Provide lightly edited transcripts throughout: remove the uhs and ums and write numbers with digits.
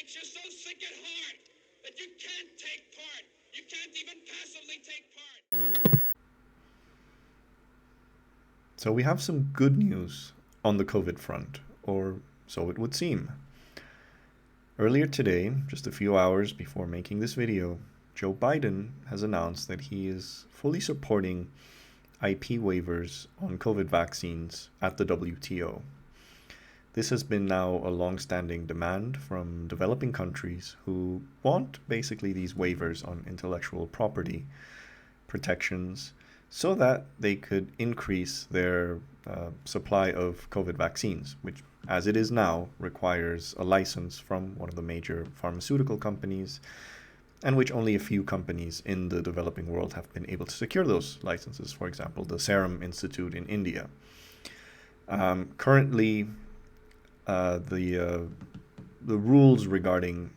makes you so sick at heart that you can't take part. You can't even passively take part. So we have some good news on the COVID front, or so it would seem. Earlier today, just a few hours before making this video, Joe Biden has announced that he is fully supporting IP waivers on COVID vaccines at the WTO. This has been now a long-standing demand from developing countries who want basically these waivers on intellectual property protections so that they could increase their supply of COVID vaccines, which, as it is now, requires a license from one of the major pharmaceutical companies, and which only a few companies in the developing world have been able to secure those licenses. For example, the Serum Institute in India. Currently, the rules regarding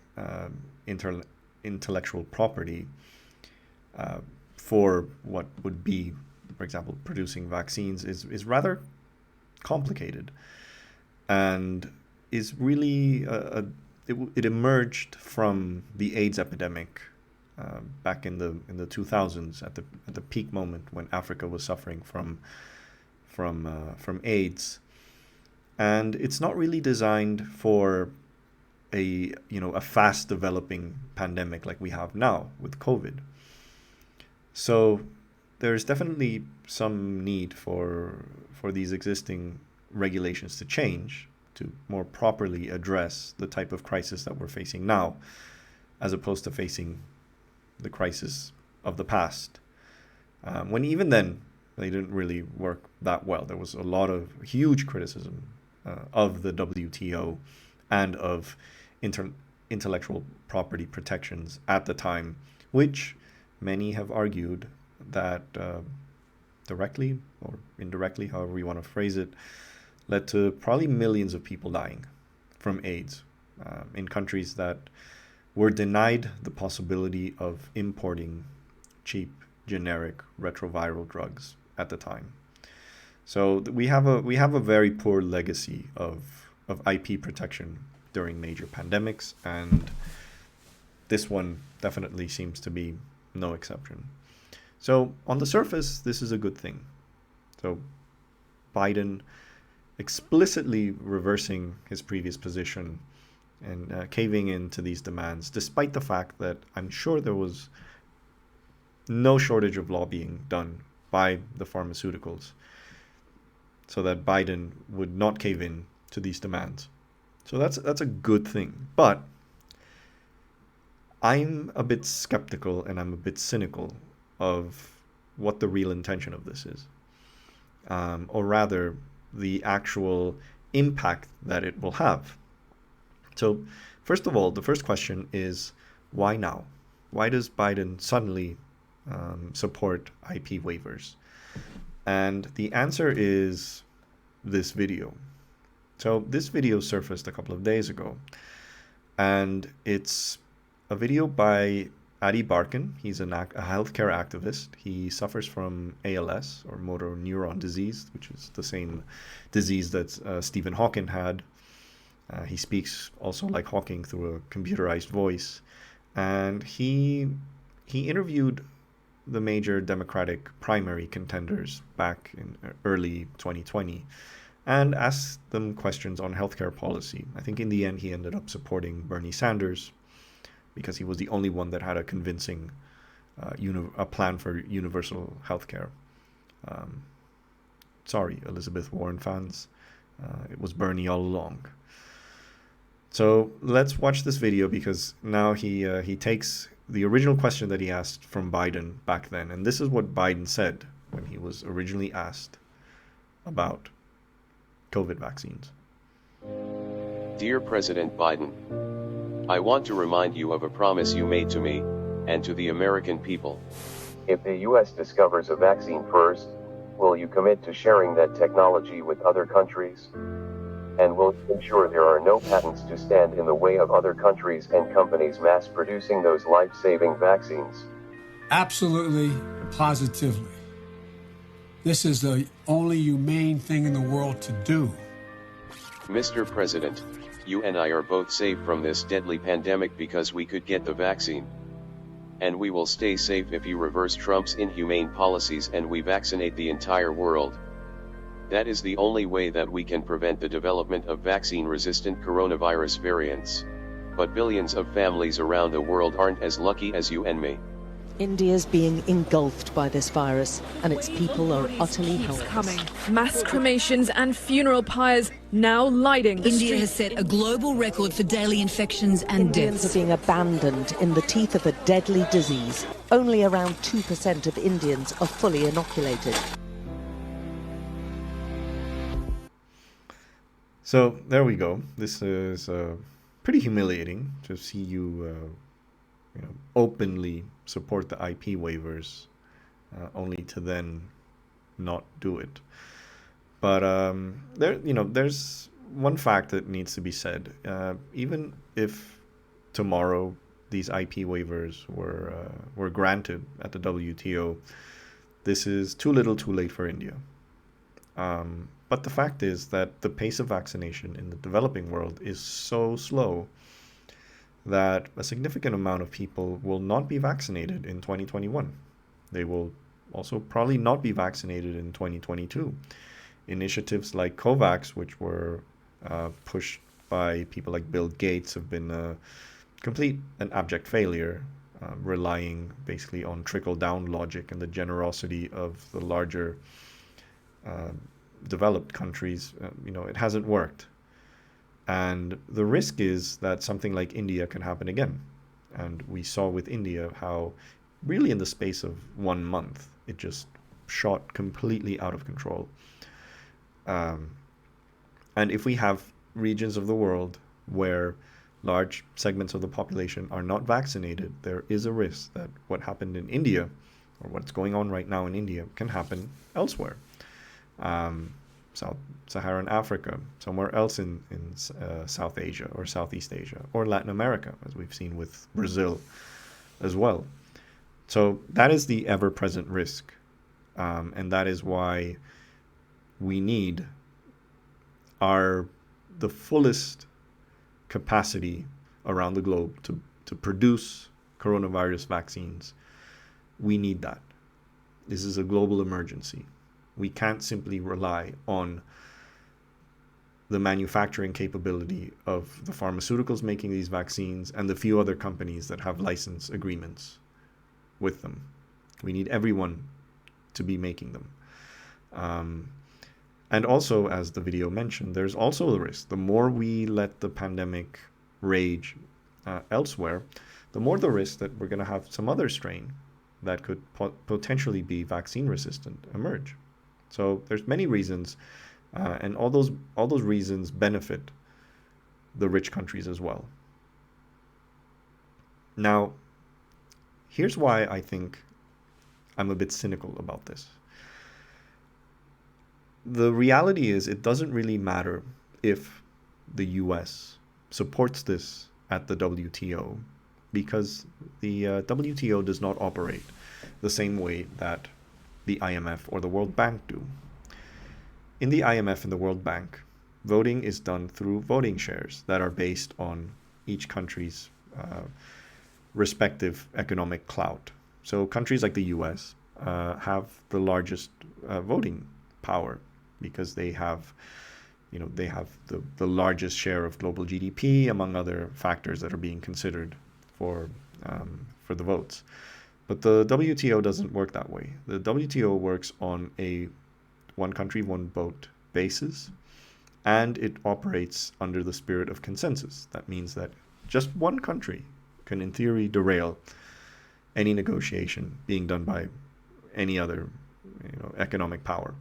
intellectual property for what would be, for example, producing vaccines is rather complicated, and is really it emerged from the AIDS epidemic back in the 2000s at the peak moment when Africa was suffering from AIDS, and it's not really designed for a fast developing pandemic like we have now with COVID. So there's definitely some need for these existing regulations to change to more properly address the type of crisis that we're facing now, as opposed to facing the crisis of the past. When even then, they didn't really work that well. There was a lot of huge criticism of the WTO and of intellectual property protections at the time, which many have argued that directly or indirectly, however you want to phrase it, led to probably millions of people dying from AIDS in countries that were denied the possibility of importing cheap, generic retroviral drugs at the time. So we have a very poor legacy of IP protection during major pandemics, and this one definitely seems to be no exception. So on the surface, this is a good thing. So Biden explicitly reversing his previous position and caving into these demands, despite the fact that I'm sure there was no shortage of lobbying done by the pharmaceuticals so that Biden would not cave in to these demands. So that's a good thing. But I'm a bit skeptical and I'm a bit cynical of what the real intention of this is, or rather the actual impact that it will have. So first of all, the first question is, why now? Why does Biden suddenly support IP waivers? And the answer is this video. So this video surfaced a couple of days ago, and it's a video by Adi Barkan. He's a healthcare activist. He suffers from ALS, or motor neuron disease, which is the same disease that Stephen Hawking had. He speaks also like Hawking through a computerized voice. And he interviewed the major Democratic primary contenders back in early 2020 and asked them questions on healthcare policy. I think in the end he ended up supporting Bernie Sanders because he was the only one that had a convincing a plan for universal healthcare. Sorry, Elizabeth Warren fans, it was Bernie all along. So let's watch this video, because now he takes the original question that he asked from Biden back then, and this is what Biden said when he was originally asked about COVID vaccines. Dear President Biden, I want to remind you of a promise you made to me, and to the American people. If the U.S. discovers a vaccine first, will you commit to sharing that technology with other countries? And will you ensure there are no patents to stand in the way of other countries and companies mass producing those life-saving vaccines? Absolutely, positively. This is the only humane thing in the world to do. Mr. President, You and I are both safe from this deadly pandemic because we could get the vaccine. And we will stay safe if you reverse Trump's inhumane policies and we vaccinate the entire world. That is the only way that we can prevent the development of vaccine-resistant coronavirus variants. But billions of families around the world aren't as lucky as you and me. India's being engulfed by this virus, and its people are utterly helpless. Coming. Mass cremations and funeral pyres now lighting the India has streets. set a global record for daily infections and Indians deaths. are being abandoned in the teeth of a deadly disease. Only around 2% of Indians are fully inoculated. So there we go. This is pretty humiliating to see you, openly support the IP waivers, only to then not do it. But there's one fact that needs to be said. Even if tomorrow these IP waivers were granted at the WTO, this is too little, too late for India. But the fact is that the pace of vaccination in the developing world is so slow that a significant amount of people will not be vaccinated in 2021. They will also probably not be vaccinated in 2022. Initiatives like COVAX, which were pushed by people like Bill Gates, have been a complete and abject failure, relying basically on trickle-down logic and the generosity of the larger developed countries. It hasn't worked. And the risk is that something like India can happen again. And we saw with India how really in the space of 1 month, it just shot completely out of control. And if we have regions of the world where large segments of the population are not vaccinated, there is a risk that what happened in India, or what's going on right now in India, can happen elsewhere. Sub-Saharan Africa, somewhere else in South Asia or Southeast Asia or Latin America, as we've seen with Brazil as well. So that is the ever-present risk, and that is why we need the fullest capacity around the globe to produce coronavirus vaccines. We need that. This is a global emergency. We can't simply rely on the manufacturing capability of the pharmaceuticals making these vaccines and the few other companies that have license agreements with them. We need everyone to be making them. And also, as the video mentioned, there's also the risk. The more we let the pandemic rage elsewhere, the more the risk that we're going to have some other strain that could potentially be vaccine resistant emerge. So there's many reasons, and all those reasons benefit the rich countries as well. Now, here's why I think I'm a bit cynical about this. The reality is it doesn't really matter if the US supports this at the WTO, because the WTO does not operate the same way that the IMF or the World Bank do. In the IMF and the World Bank, voting is done through voting shares that are based on each country's respective economic clout. So countries like the US have the largest voting power because they have the largest share of global GDP, among other factors that are being considered for the votes. But the WTO doesn't work that way. The WTO works on a one country, one vote basis, and it operates under the spirit of consensus. That means that just one country can, in theory, derail any negotiation being done by any other economic power.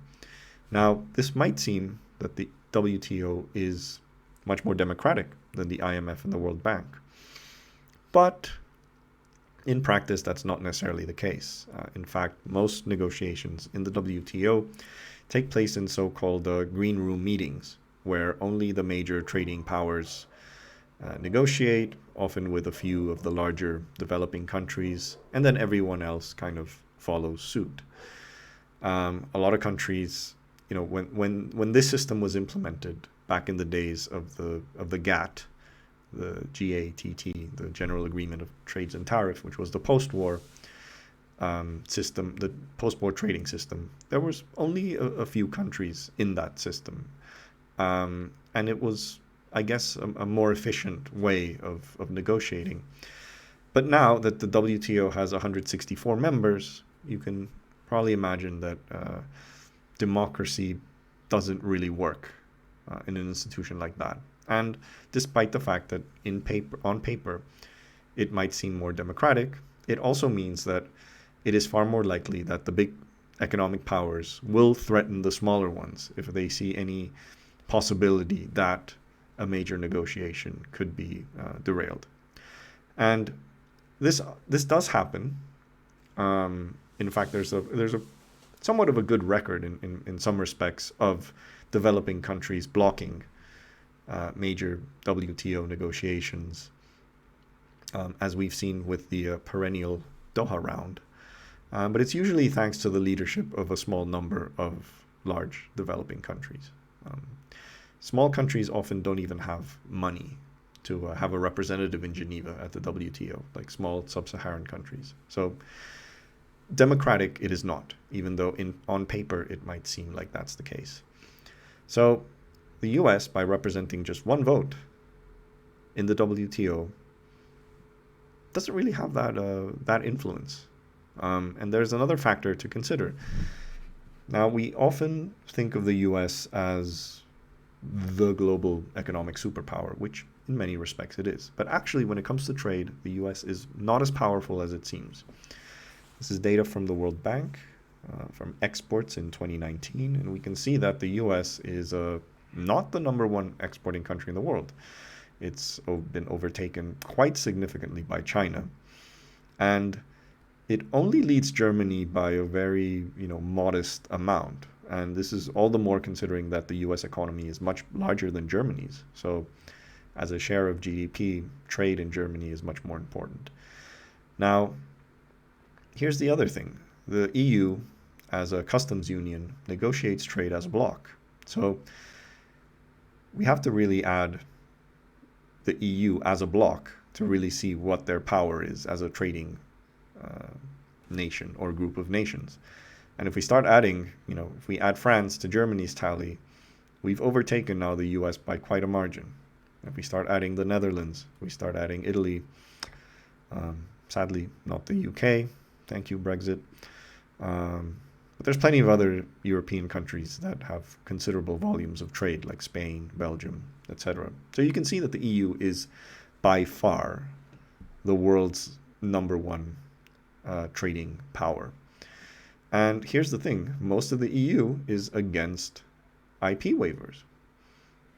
Now, this might seem that the WTO is much more democratic than the IMF and the World Bank. But in practice, that's not necessarily the case. In fact, most negotiations in the WTO take place in so-called green room meetings, where only the major trading powers negotiate, often with a few of the larger developing countries, and then everyone else kind of follows suit. A lot of countries when this system was implemented back in the days of the GATT, the GATT, the General Agreement of Trades and Tariff, which was the post-war system, the post-war trading system, there was only a few countries in that system. And it was, I guess, a more efficient way of negotiating. But now that the WTO has 164 members, you can probably imagine that democracy doesn't really work in an institution like that. And despite the fact that on paper, it might seem more democratic, it also means that it is far more likely that the big economic powers will threaten the smaller ones if they see any possibility that a major negotiation could be derailed. And this does happen. In fact, there's a somewhat of a good record in some respects of developing countries blocking major WTO negotiations, as we've seen with the perennial Doha round. But it's usually thanks to the leadership of a small number of large developing countries. Small countries often don't even have money to have a representative in Geneva at the WTO, like small sub-Saharan countries. So democratic it is not, even though on paper it might seem like that's the case. So the US, by representing just one vote in the WTO, doesn't really have that influence. And there's another factor to consider. Now, we often think of the US as the global economic superpower, which in many respects it is. But actually, when it comes to trade, the US is not as powerful as it seems. This is data from the World Bank, from exports in 2019, and we can see that the US is not the number one exporting country in the world. It's been overtaken quite significantly by China. And it only leads Germany by a very, modest amount. And this is all the more considering that the US economy is much larger than Germany's. So as a share of GDP, trade in Germany is much more important. Now, here's the other thing. The EU, as a customs union, negotiates trade as a bloc. So we have to really add the EU as a bloc to really see what their power is as a trading nation or group of nations. And if we start adding, if we add France to Germany's tally, we've overtaken now the US by quite a margin. If we start adding the Netherlands, we start adding Italy, sadly not the UK, thank you Brexit, but there's plenty of other European countries that have considerable volumes of trade, like Spain, Belgium, etc. So you can see that the EU is by far the world's number one trading power. And here's the thing, most of the EU is against IP waivers.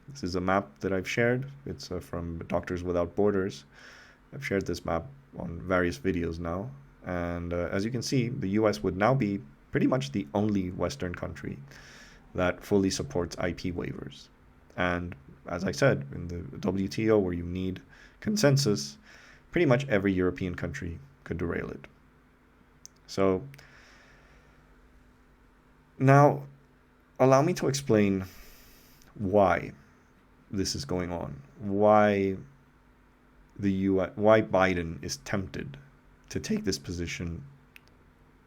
This is a map that I've shared. It's from Doctors Without Borders. I've shared this map on various videos now. And as you can see, the US would now be pretty much the only Western country that fully supports IP waivers. And as I said, in the WTO, where you need consensus, pretty much every European country could derail it. So now, allow me to explain why this is going on, why Biden is tempted to take this position,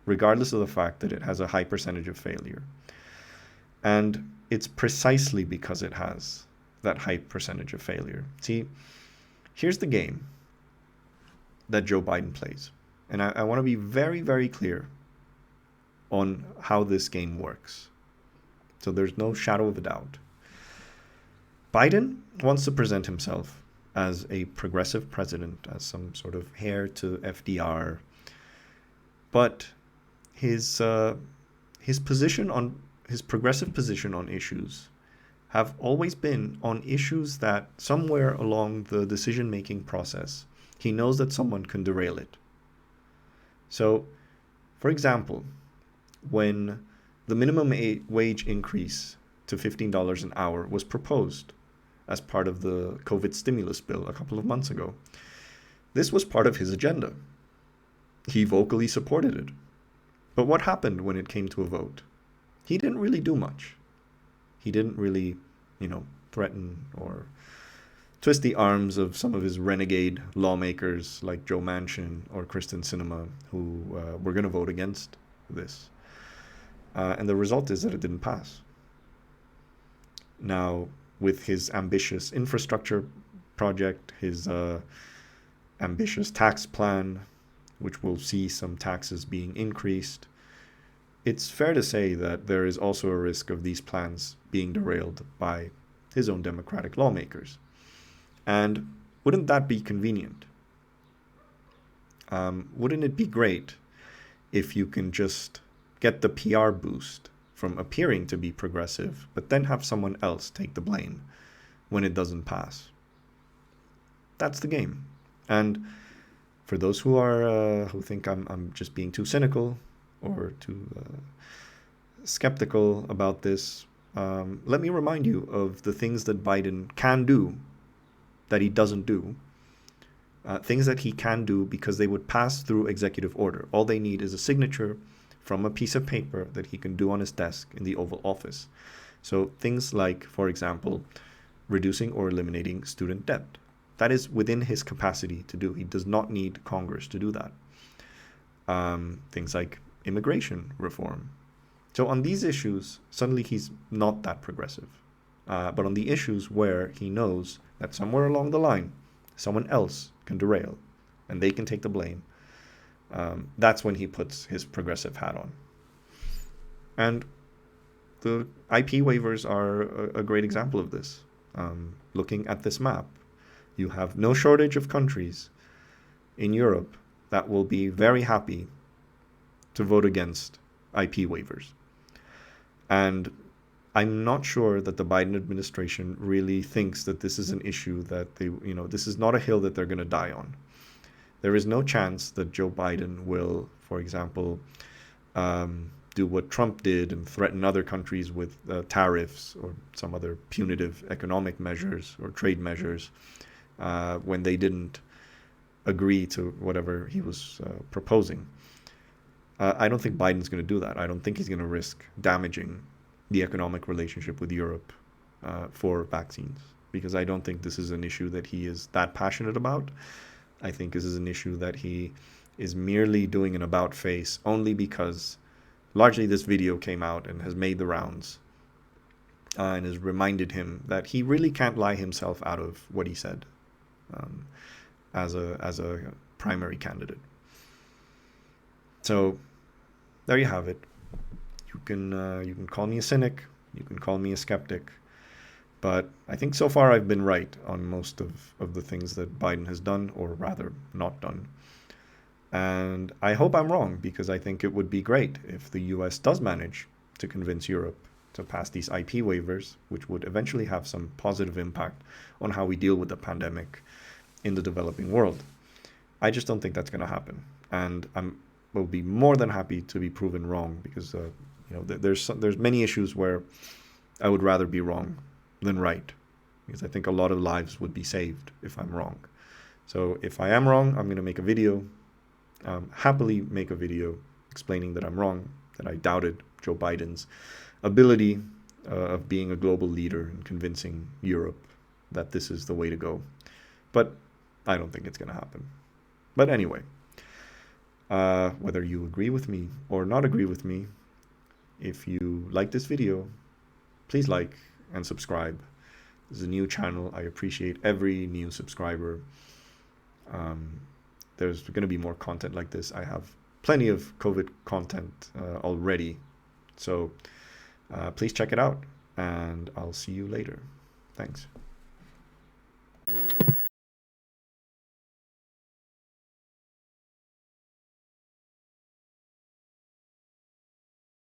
regardless of the fact that it has a high percentage of failure. And it's precisely because it has that high percentage of failure. See, here's the game that Joe Biden plays. And I want to be very, very clear on how this game works, so there's no shadow of a doubt. Biden wants to present himself as a progressive president, as some sort of heir to FDR, but his position on his progressive position on issues have always been on issues that somewhere along the decision-making process, he knows that someone can derail it. So, for example, when the minimum wage increase to $15 an hour was proposed as part of the COVID stimulus bill a couple of months ago, this was part of his agenda. He vocally supported it. But what happened when it came to a vote? He didn't really do much. He didn't really, threaten or twist the arms of some of his renegade lawmakers like Joe Manchin or Kristen Sinema, who were going to vote against this. And the result is that it didn't pass. Now, with his ambitious infrastructure project, his ambitious tax plan, which will see some taxes being increased, it's fair to say that there is also a risk of these plans being derailed by his own Democratic lawmakers. And wouldn't that be convenient? Wouldn't it be great if you can just get the PR boost from appearing to be progressive, but then have someone else take the blame when it doesn't pass? That's the game. And for those who think I'm just being too cynical or too skeptical about this, let me remind you of the things that Biden can do that he doesn't do. Things that he can do because they would pass through executive order. All they need is a signature from a piece of paper that he can do on his desk in the Oval Office. So things like, for example, reducing or eliminating student debt. That is within his capacity to do. He does not need Congress to do that. Things like immigration reform. So on these issues, suddenly he's not that progressive. But on the issues where he knows that somewhere along the line, someone else can derail and they can take the blame, that's when he puts his progressive hat on. And the IP waivers are a great example of this. Looking at this map, you have no shortage of countries in Europe that will be very happy to vote against IP waivers. And I'm not sure that the Biden administration really thinks that this is an issue that this is not a hill that they're going to die on. There is no chance that Joe Biden will, for example, do what Trump did and threaten other countries with tariffs or some other punitive economic measures or trade measures when they didn't agree to whatever he was proposing. I don't think Biden's going to do that. I don't think he's going to risk damaging the economic relationship with Europe for vaccines, because I don't think this is an issue that he is that passionate about. I think this is an issue that he is merely doing an about face only because largely this video came out and has made the rounds and has reminded him that he really can't lie himself out of what he said as a primary candidate. So there you have it. You can call me a cynic, you can call me a skeptic, but I think so far I've been right on most of the things that Biden has done, or rather not done. And I hope I'm wrong, because I think it would be great if the US does manage to convince Europe to pass these IP waivers, which would eventually have some positive impact on how we deal with the pandemic in the developing world. I just don't think that's going to happen. And will be more than happy to be proven wrong, because there's many issues where I would rather be wrong than right, because I think a lot of lives would be saved if I'm wrong. So if I am wrong, I'm going to make a video, happily make a video explaining that I'm wrong, that I doubted Joe Biden's ability of being a global leader and convincing Europe that this is the way to go. But I don't think it's going to happen. But anyway, whether you agree with me or not agree with me, if you like this video, please like and subscribe. This is a new channel. I appreciate every new subscriber. There's going to be more content like this. I have plenty of COVID content already. So please check it out, and I'll see you later. Thanks.